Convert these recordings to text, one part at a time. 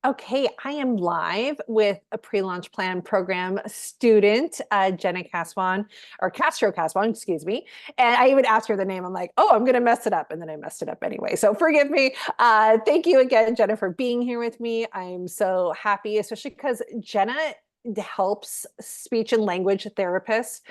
Okay, I am live with a pre-launch plan program student, Jena Castro-Casbon, or Castro-Casbon, excuse me. And I even asked her the name. I'm like, oh, I'm going to mess it up. And then I messed it up anyway. So forgive me. Thank you again, Jena, for being here with me. I'm so happy, especially because Jena helps speech and language therapists.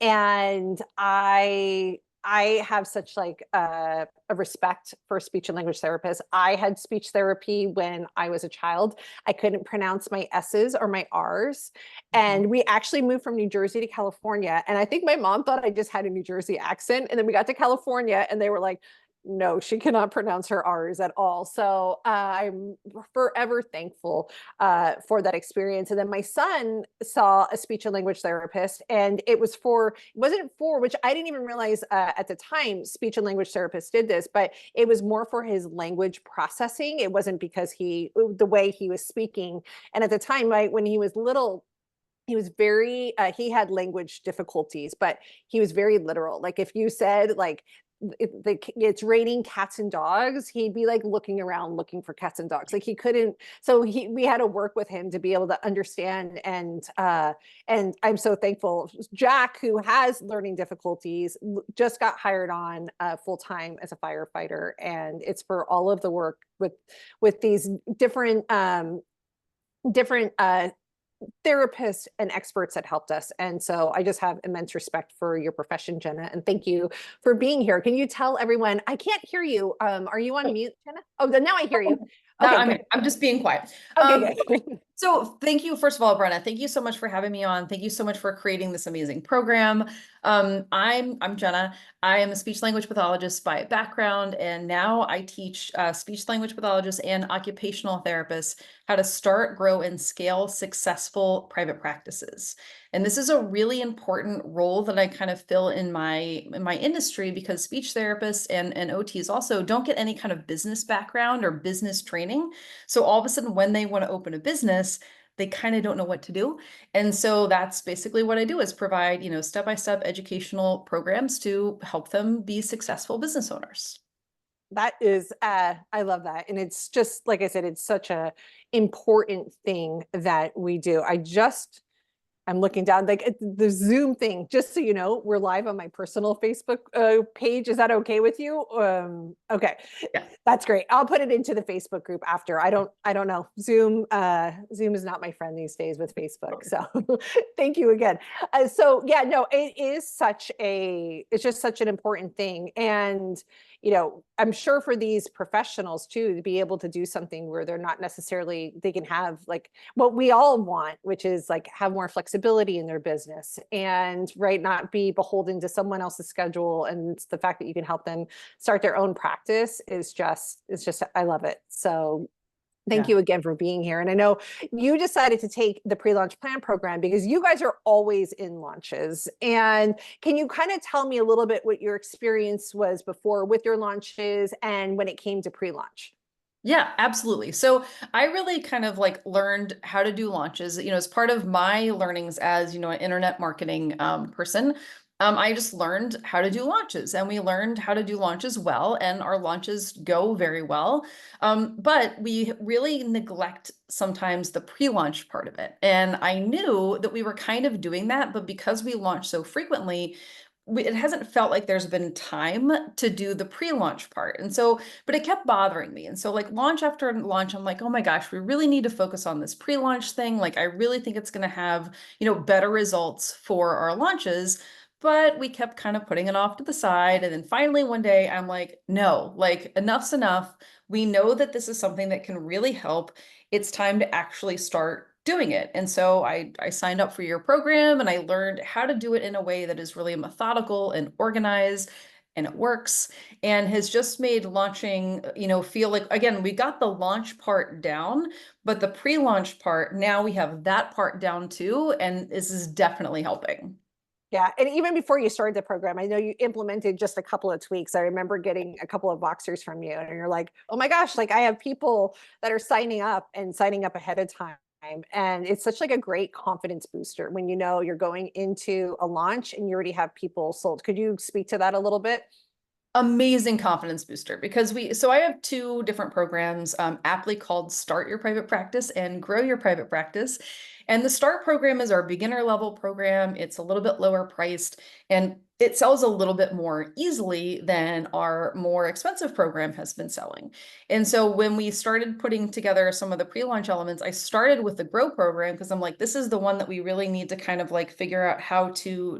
And I have such like a respect for speech and language therapists. I had speech therapy when I was a child. I couldn't pronounce my S's or my R's. Mhm. And we actually moved from New Jersey to California. And I think my mom thought I just had a New Jersey accent. And then we got to California and they were like, no, she cannot pronounce her R's at all. So I'm forever thankful for that experience. And then my son saw a speech and language therapist, and it wasn't for, which I didn't even realize at the time speech and language therapists did this, but it was more for his language processing. It wasn't because the way he was speaking. And at the time, right, when he was little, he was very he had language difficulties, but he was very literal. Like if you said like it's raining cats and dogs, he'd be like looking around looking for cats and dogs. Like he couldn't, so we had to work with him to be able to understand. And I'm so thankful. Jack, who has learning difficulties, just got hired on full time as a firefighter, and it's for all of the work with these different therapists and experts that helped us. And so I just have immense respect for your profession, Jena, and thank you for being here. Can you tell everyone, I can't hear you. Are you on mute, Jena? Oh, now I hear you. Now Okay, I'm good. here. I'm just being quiet. Okay, good. So thank you, first of all, Brenna. Thank you so much for having me on. Thank you so much for creating this amazing program. I'm Jena. I am a speech language pathologist by background, and now I teach speech language pathologists and occupational therapists how to start, grow, and scale successful private practices. And this is a really important role that I kind of fill in my industry because speech therapists and OTs also don't get any kind of business background or business training. So all of a sudden, when they want to open a business, they kind of don't know what to do. And so that's basically what I do is provide, step-by-step educational programs to help them be successful business owners. That is, I love that. And it's just, like I said, it's such a important thing that we do. I'm looking down like the Zoom thing, just so you know, we're live on my personal Facebook page. Is that okay with you? Okay, Yeah. that's great. I'll put it into the Facebook group after. I don't know. Zoom is not my friend these days with Facebook. So thank you again. So yeah, no, it's just such an important thing. And I'm sure for these professionals too, to be able to do something where they're not necessarily, they can have like what we all want, which is like have more flexibility in their business and right, not be beholden to someone else's schedule. And the fact that you can help them start their own practice it's just, I love it. So thank Yeah. you again for being here. And I know you decided to take the pre-launch plan program because you guys are always in launches. And can you kind of tell me a little bit what your experience was before with your launches and when it came to pre-launch? Yeah, absolutely. So I really kind of like learned how to do launches, as part of my learnings as, an internet marketing person. I just learned how to do launches and we learned how to do launches well, and our launches go very well. But we really neglect sometimes the pre-launch part of it. And I knew that we were kind of doing that, but because we launch so frequently, it hasn't felt like there's been time to do the pre-launch part. And so, but it kept bothering me. And so like launch after launch, I'm like, oh my gosh, we really need to focus on this pre-launch thing. Like I really think it's going to have, better results for our launches. But we kept kind of putting it off to the side. And then finally one day I'm like, no, like enough's enough. We know that this is something that can really help. It's time to actually start doing it. And so I signed up for your program and I learned how to do it in a way that is really methodical and organized, and it works, and has just made launching, feel like, again, we got the launch part down, but the pre-launch part, now we have that part down too. And this is definitely helping. Yeah, and even before you started the program, I know you implemented just a couple of tweaks. I remember getting a couple of Voxers from you, and you're like, "Oh my gosh!" Like I have people that are signing up and signing up ahead of time, and it's such like a great confidence booster when you know you're going into a launch and you already have people sold. Could you speak to that a little bit? Amazing confidence booster because so I have two different programs, aptly called Start Your Private Practice and Grow Your Private Practice. And the Start program is our beginner level program. It's a little bit lower priced and it sells a little bit more easily than our more expensive program has been selling. And so when we started putting together some of the pre-launch elements, I started with the Grow program because I'm like, this is the one that we really need to kind of like figure out how to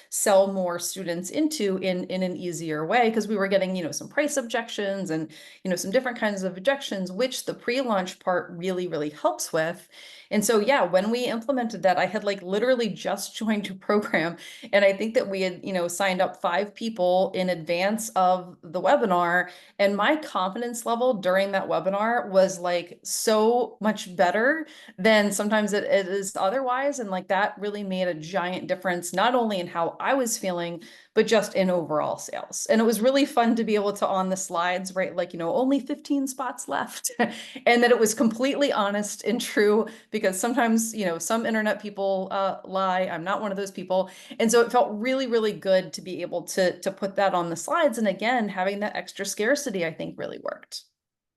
sell more students into in an easier way, because we were getting, some price objections and, some different kinds of objections, which the pre-launch part really, really helps with. And so, yeah, when we implemented that, I had like literally just joined a program. And I think that we had, signed up 5 people in advance of the webinar. And my confidence level during that webinar was like so much better than sometimes it is otherwise. And like that really made a giant difference, not only in how I was feeling, but just in overall sales. And it was really fun to be able to on the slides, right? Like, only 15 spots left. And that it was completely honest and true, because sometimes, some internet people lie. I'm not one of those people. And so it felt really, really good to be able to put that on the slides. And again, having that extra scarcity, I think really worked.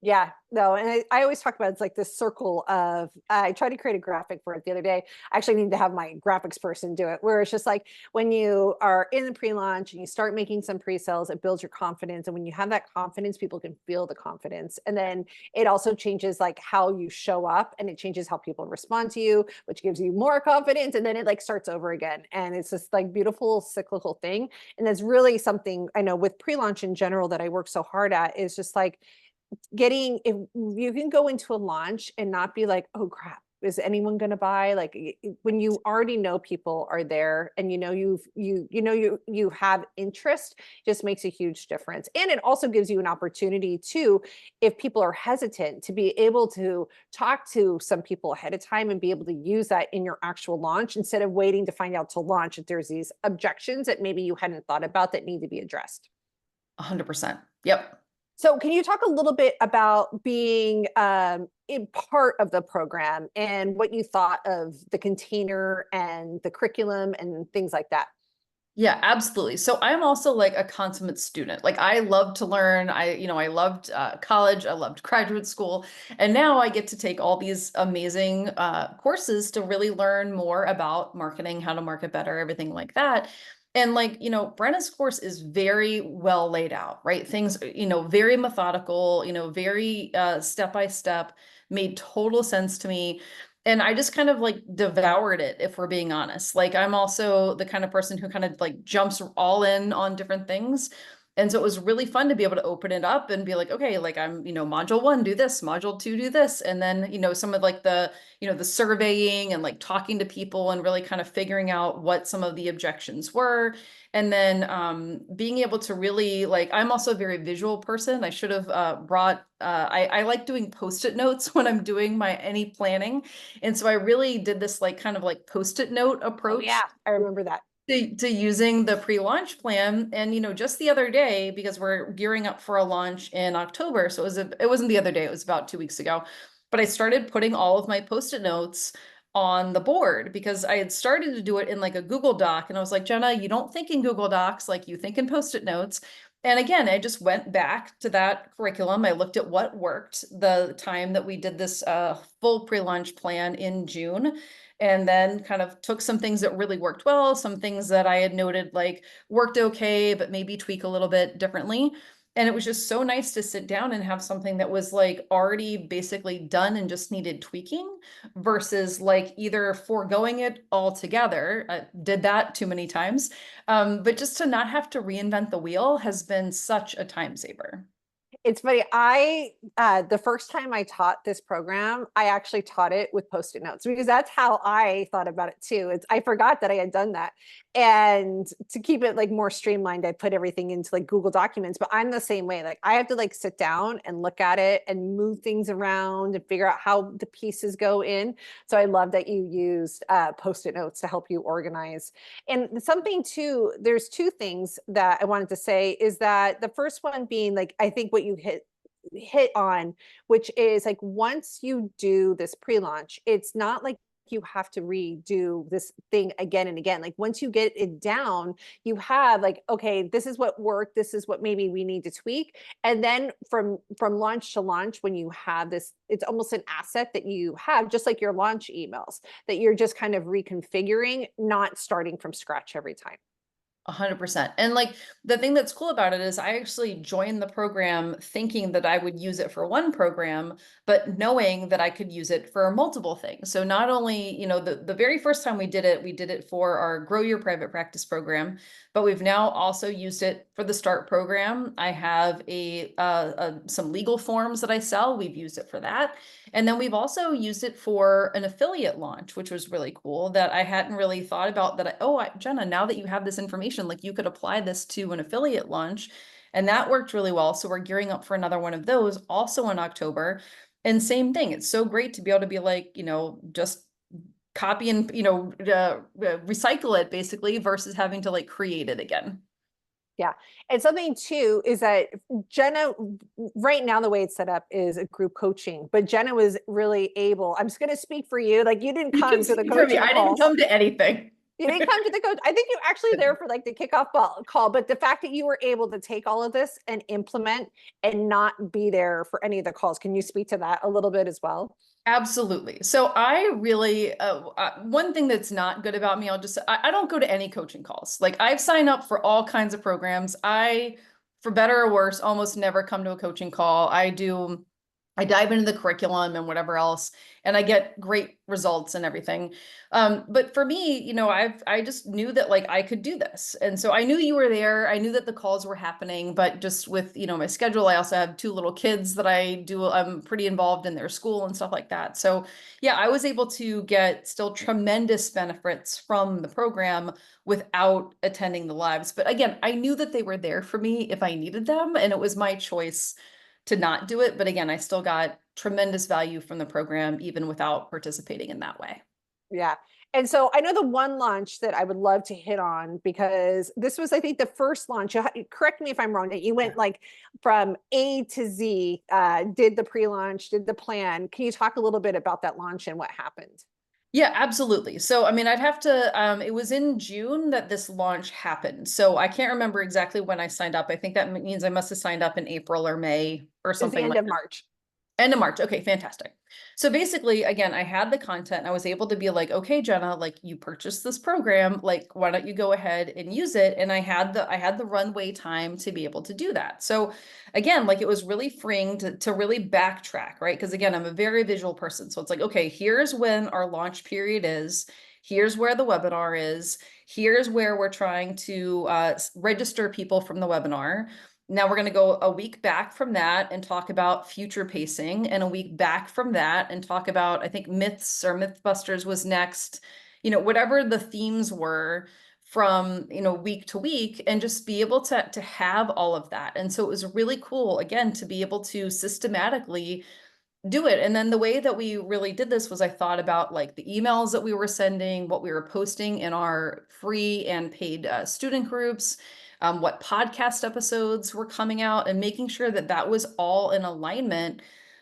Yeah, no, and I always talk about it's like this circle of I tried to create a graphic for it the other day. I actually need to have my graphics person do it, where it's just like when you are in the pre-launch and you start making some pre-sales, it builds your confidence. And when you have that confidence, people can feel the confidence. And then it also changes like how you show up and it changes how people respond to you, which gives you more confidence. And then it like starts over again. And it's this like beautiful cyclical thing. And that's really something I know with pre-launch in general that I work so hard at is just like getting if you can go into a launch and not be like, oh crap, is anyone going to buy? Like when you already know people are there and you have interest, just makes a huge difference. And it also gives you an opportunity to, if people are hesitant, to be able to talk to some people ahead of time and be able to use that in your actual launch instead of waiting to find out to launch if there's these objections that maybe you hadn't thought about that need to be addressed. 100%. Yep. So can you talk a little bit about being in part of the program and what you thought of the container and the curriculum and things like that? Yeah, absolutely. So I'm also like a consummate student. Like I love to learn. I loved college. I loved graduate school. And now I get to take all these amazing courses to really learn more about marketing, how to market better, everything like that. And like, Brenna's course is very well laid out, right? Things, very methodical, very step by step, made total sense to me. And I just kind of like devoured it, if we're being honest. Like I'm also the kind of person who kind of like jumps all in on different things. And so it was really fun to be able to open it up and be like, okay, like I'm, module 1, do this, module 2, do this. And then, some of like the surveying and like talking to people and really kind of figuring out what some of the objections were. And then being able to really like, I'm also a very visual person. I should have brought, I like doing Post-it notes when I'm doing my any planning. And so I really did this like kind of like Post-it note Oh yeah, approach I remember that. to using the pre-launch plan. And just the other day, because we're gearing up for a launch in October, so it wasn't the other day, it was about 2 weeks ago, but I started putting all of my Post-it notes on the board because I had started to do it in like a Google Doc, and I was like, Jenna, you don't think in Google Docs like you think in Post-it notes. And again, I just went back to that curriculum. I looked at what worked the time that we did this full pre-launch plan in June, and then kind of took some things that really worked well, some things that I had noted like worked okay, but maybe tweak a little bit differently. And it was just so nice to sit down and have something that was like already basically done and just needed tweaking versus like either foregoing it altogether. I did that too many times. But just to not have to reinvent the wheel has been such a time saver. It's funny. The first time I taught this program, I actually taught it with Post-it notes because that's how I thought about it too. I forgot that I had done that. And to keep it like more streamlined, I put everything into like Google Documents, but I'm the same way. Like I have to like sit down and look at it and move things around and figure out how the pieces go in. So I love that you used Post-it notes to help you organize. And something too, there's two things that I wanted to say is that the first one being like, I think what you hit on, which is like once you do this pre-launch, it's not like you have to redo this thing again and again. Like once you get it down, you have like, okay, this is what worked, this is what maybe we need to tweak. And then from launch to launch, when you have this, it's almost an asset that you have, just like your launch emails, that you're just kind of reconfiguring, not starting from scratch every time. 100%. And like the thing that's cool about it is I actually joined the program thinking that I would use it for one program, but knowing that I could use it for multiple things. So not only, the very first time we did it for our Grow Your Private Practice program, but we've now also used it for the Start program. I have some legal forms that I sell. We've used it for that. And then we've also used it for an affiliate launch, which was really cool that I hadn't really thought about that. Jenna, now that you have this information, like you could apply this to an affiliate launch. And that worked really well. So we're gearing up for another one of those also in October. And same thing. It's so great to be able to be like, just copy and, recycle it basically versus having to like create it again. Yeah. And something too is that Jenna, right now, the way it's set up is a group coaching, but Jenna was really able, I'm just going to speak for you. Like you didn't You can come to the speak for me. coaching I didn't calls. come to anything. You didn't come to the coach. I think you actually there for like the kickoff call, but the fact that you were able to take all of this and implement and not be there for any of the calls. Can you speak to that a little bit as well? Absolutely. So I really, one thing that's not good about me, I don't go to any coaching calls. Like I've signed up for all kinds of programs. For better or worse, almost never come to a coaching call. I dive into the curriculum and whatever else, and I get great results and everything. But for me, I just knew that like I could do this. And so I knew you were there. I knew that the calls were happening, but just with, my schedule, I also have two little kids that I'm pretty involved in their school and stuff like that. So yeah, I was able to get still tremendous benefits from the program without attending the lives. But again, I knew that they were there for me if I needed them, and it was my choice to not do it. But again, I still got tremendous value from the program, even without participating in that way. Yeah. And so I know the one launch that I would love to hit on because this was, I think, the first launch. Correct me if I'm wrong. That you went like from A to Z, did the pre-launch, did the plan. Can you talk a little bit about that launch and what happened? Yeah, absolutely. So, I mean, I'd have to, it was in June that this launch happened. So I can't remember exactly when I signed up. I think that means I must have signed up in April or May or Is the something end like of that. March. End of March. Okay, fantastic. So basically, again, I had the content. I was able to be like, okay, Jenna, like you purchased this program, like why don't you go ahead and use it? And I had the runway time to be able to do that. So again, like it was really freeing to really backtrack, right? Because again, I'm a very visual person. So it's like, okay, here's when our launch period is. Here's where the webinar is. Here's where we're trying to register people from the webinar. Now we're going to go a week back from that and talk about future pacing, and a week back from that and talk about, I think, myths or Mythbusters was next, whatever the themes were from, week to week, and just be able to have all of that. And so it was really cool, again, to be able to systematically do it. And then the way that we really did this was I thought about like the emails that we were sending, what we were posting in our free and paid student groups, what podcast episodes were coming out, and making sure that that was all in alignment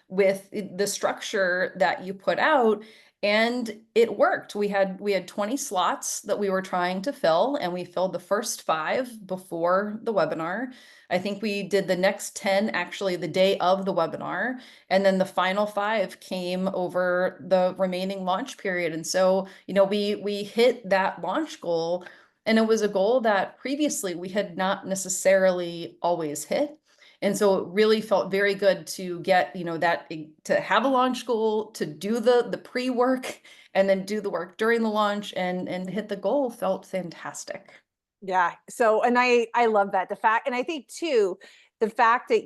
with the structure that you put out. And it worked. We had 20 slots that we were trying to fill, and we filled the first 5 before the webinar. I think we did the next 10 actually the day of the webinar. And then the final 5 came over the remaining launch period. And so, we hit that launch goal. And it was a goal that previously we had not necessarily always hit. And so it really felt very good to get, that to have a launch goal, to do the pre-work, and then do the work during the launch and hit the goal felt fantastic. Yeah. So, and I love that. The fact, and I think too, the fact that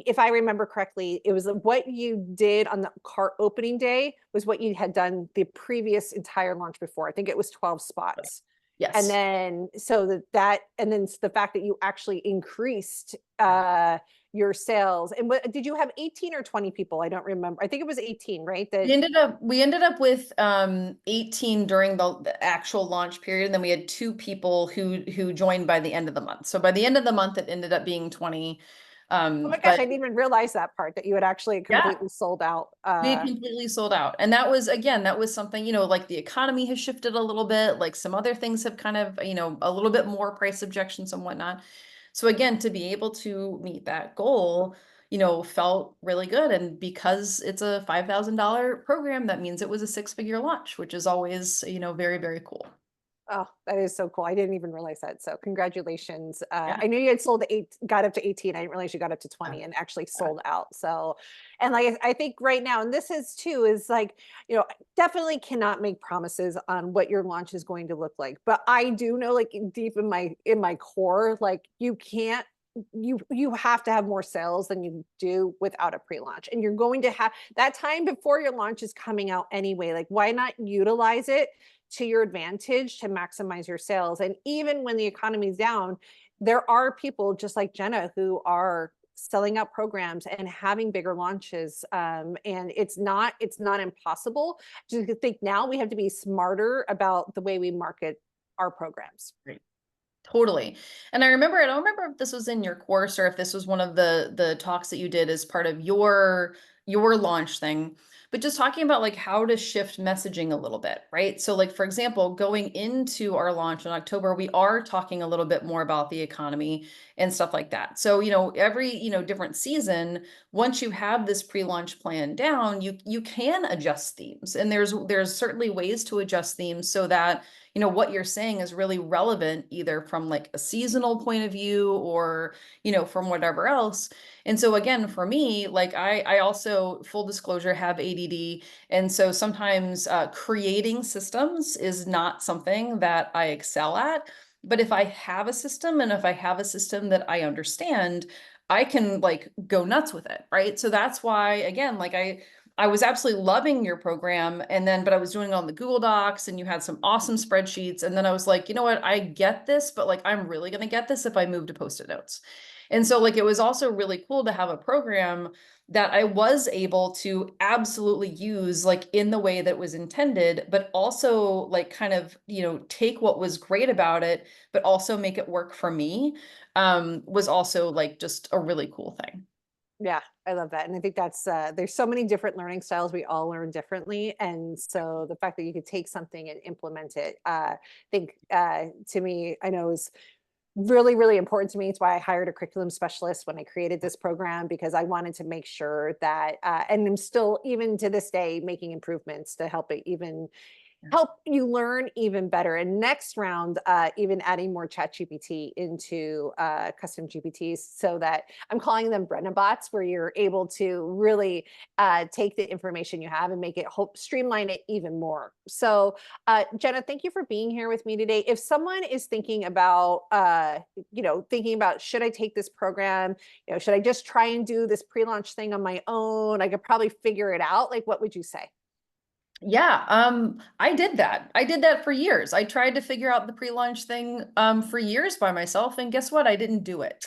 if I remember correctly, it was what you did on the cart opening day was what you had done the previous entire launch before. I think it was 12 spots. And Yes. then and then the fact that you actually increased your sales. And did you have 18 or 20 people? I don't remember. I think it was 18, right? We ended up with 18 during the actual launch period, and then we had 2 people who joined by the end of the month. So by the end of the month, it ended up being 20. Oh my gosh, I But didn't even realize that part, that you had actually yeah, completely sold out. we completely sold out. And that was, again, that was something, like the economy has shifted a little bit, like some other things have kind of, a little bit more price objections and whatnot. So again, to be able to meet that goal, felt really good. And because it's a $5,000 program, that means it was a six-figure launch, which is always, very, very cool. Oh, that is so cool. I didn't even realize that. So congratulations. Yeah. I knew you had sold got up to 18. I didn't realize you got up to 20 and actually sold out. So, and like, I think right now, and this is too, is like, I definitely cannot make promises on what your launch is going to look like. But I do know, like deep in my core, like you can't, you have to have more sales than you do without a pre-launch. And you're going to have that time before your launch is coming out anyway. Like, why not utilize it to your advantage to maximize your sales? And even when the economy's down, there are people just like Jena who are selling out programs and having bigger launches. And it's not impossible. Just think now we have to be smarter about the way we market our programs. Great. Totally. And I don't remember if this was in your course or if this was one of the talks that you did as part of your launch thing, but just talking about like how to shift messaging a little bit, right? So like for example, going into our launch in October, we are talking a little bit more about the economy and stuff like that. So, every, different season, once you have this pre-launch plan down, you can adjust themes. And there's certainly ways to adjust themes so that what you're saying is really relevant either from like a seasonal point of view or, from whatever else. And so again, for me, like I also, full disclosure, have ADD. And so sometimes creating systems is not something that I excel at. But if I have a system and if I have a system that I understand, I can like go nuts with it, right? So that's why, again, like I was absolutely loving your program. And then, but I was doing it on the Google Docs and you had some awesome spreadsheets. And then I was like, you know what? I get this, but like, I'm really going to get this if I move to Post-it notes. And so like, it was also really cool to have a program that I was able to absolutely use like in the way that was intended, but also like kind of, take what was great about it, but also make it work for me, was also like just a really cool thing. Yeah, I love that. And I think that's there's so many different learning styles. We all learn differently. And so the fact that you could take something and implement it, I think to me, I know is really, really important to me. It's why I hired a curriculum specialist when I created this program, because I wanted to make sure that, and I'm still, even to this day, making improvements to help it even help you learn even better. And next round, even adding more chat GPT into custom GPTs, so that I'm calling them Brenna bots, where you're able to really take the information you have and make it streamline it even more. So Jena, thank you for being here with me today. If someone is thinking about, should I take this program? Should I just try and do this pre-launch thing on my own? I could probably figure it out. Like, what would you say? Yeah, I did that. I did that for years. I tried to figure out the pre-launch thing for years by myself, and guess what? I didn't do it.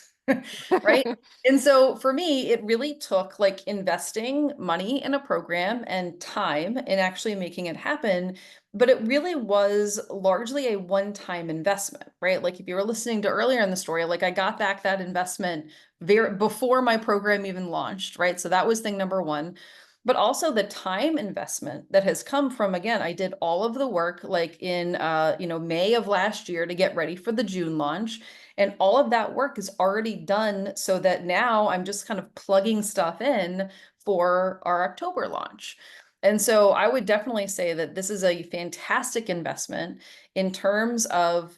Right? And so for me, it really took like investing money in a program and time and actually making it happen. But it really was largely a one-time investment, right? Like if you were listening to earlier in the story, like I got back that investment very before my program even launched, right? So that was thing number one, but also the time investment that has come from, again, I did all of the work like in May of last year to get ready for the June launch, and all of that work is already done so that now I'm just kind of plugging stuff in for our October launch. And so I would definitely say that this is a fantastic investment in terms of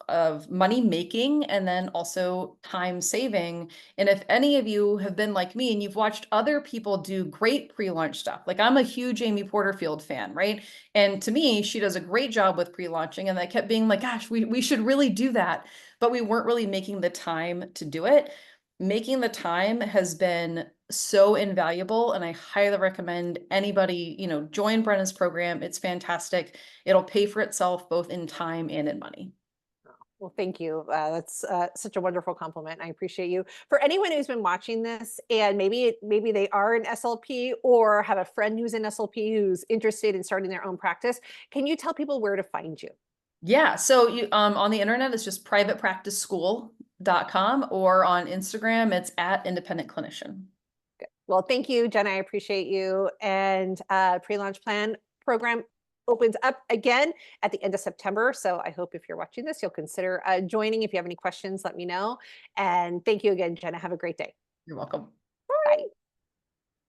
money making and then also time saving. And if any of you have been like me and you've watched other people do great pre-launch stuff, like I'm a huge Amy Porterfield fan, right? And to me, she does a great job with pre-launching. And I kept being like, gosh, we should really do that. But we weren't really making the time to do it. Making the time has been so invaluable. And I highly recommend anybody, join Brenna's program. It's fantastic. It'll pay for itself both in time and in money. Well, thank you. That's such a wonderful compliment. I appreciate you. For anyone who's been watching this and maybe they are an SLP or have a friend who's an SLP who's interested in starting their own practice, can you tell people where to find you? Yeah. So you on the internet, it's just privatepracticeschool.com. independentclinician.com, or on Instagram, it's at independent clinician. Well, thank you, Jenna. I appreciate you. And pre-launch plan program opens up again at the end of September. So I hope if you're watching this, you'll consider joining. If you have any questions, let me know. And thank you again, Jenna. Have a great day. You're welcome.